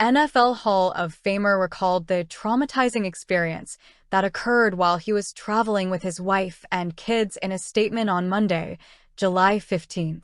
NFL Hall of Famer recalled the traumatizing experience that occurred while he was traveling with his wife and kids in a statement on Monday, July 15th.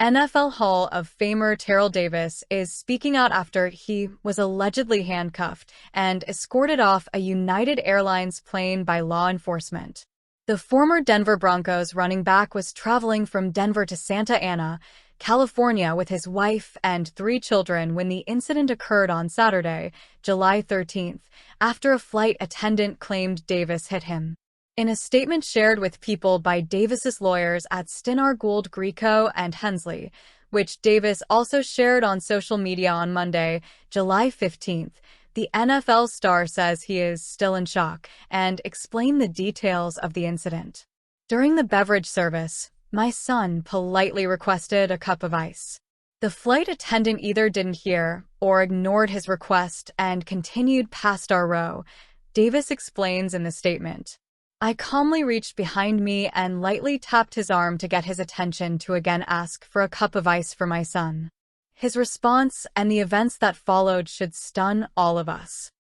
NFL Hall of Famer Terrell Davis is speaking out after he was allegedly handcuffed and escorted off a United Airlines plane by law enforcement. The former Denver Broncos running back was traveling from Denver to Santa Ana, California with his wife and 3 children when the incident occurred on Saturday, July 13th, after a flight attendant claimed Davis hit him. In a statement shared with People by Davis's lawyers at Stinar Gould Greco and Hensley, which Davis also shared on social media on Monday, July 15th, the NFL star says he is still in shock and explained the details of the incident. During the beverage service, my son politely requested a cup of ice. The flight attendant either didn't hear or ignored his request and continued past our row, Davis explains in the statement. I calmly reached behind me and lightly tapped his arm to get his attention to again ask for a cup of ice for my son. His response and the events that followed should stun all of us.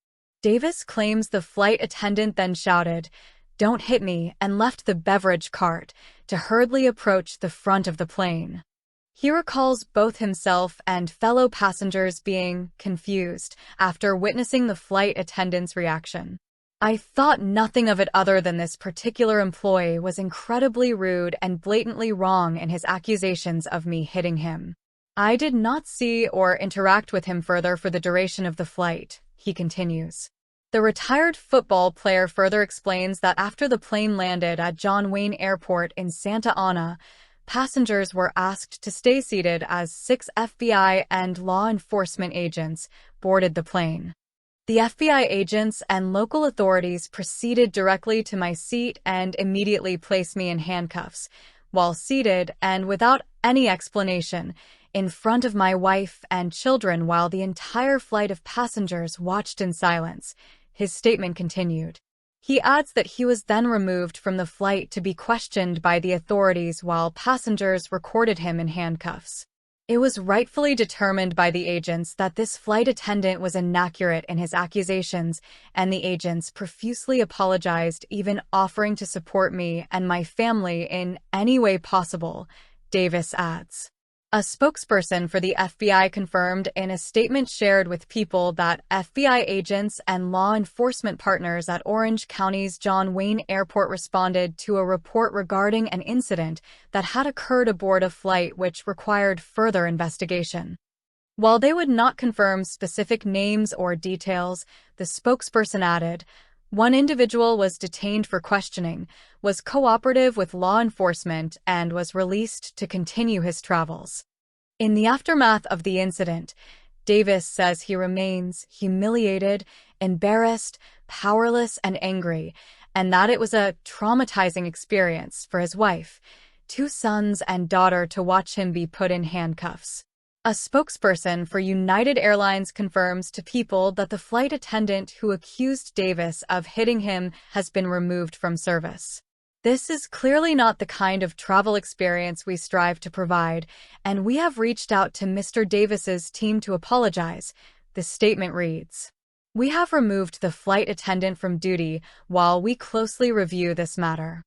Davis claims the flight attendant then shouted, "Don't hit me," and left the beverage cart to hurriedly approach the front of the plane. He recalls both himself and fellow passengers being confused after witnessing the flight attendant's reaction. I thought nothing of it other than this particular employee was incredibly rude and blatantly wrong in his accusations of me hitting him. I did not see or interact with him further for the duration of the flight, he continues. The retired football player further explains that after the plane landed at John Wayne Airport in Santa Ana, passengers were asked to stay seated as 6 FBI and law enforcement agents boarded the plane. The FBI agents and local authorities proceeded directly to my seat and immediately placed me in handcuffs, while seated and without any explanation, in front of my wife and children while the entire flight of passengers watched in silence, his statement continued. He adds that he was then removed from the flight to be questioned by the authorities while passengers recorded him in handcuffs. It was rightfully determined by the agents that this flight attendant was inaccurate in his accusations, and the agents profusely apologized, even offering to support me and my family in any way possible, Davis adds. A spokesperson for the FBI confirmed in a statement shared with People that FBI agents and law enforcement partners at Orange County's John Wayne Airport responded to a report regarding an incident that had occurred aboard a flight which required further investigation. While they would not confirm specific names or details, the spokesperson added, one individual was detained for questioning, was cooperative with law enforcement, and was released to continue his travels. In the aftermath of the incident, Davis says he remains humiliated, embarrassed, powerless, and angry, and that it was a traumatizing experience for his wife, 2 sons, and daughter to watch him be put in handcuffs. A spokesperson for United Airlines confirms to People that the flight attendant who accused Davis of hitting him has been removed from service. This is clearly not the kind of travel experience we strive to provide, and we have reached out to Mr. Davis's team to apologize, the statement reads. We have removed the flight attendant from duty while we closely review this matter.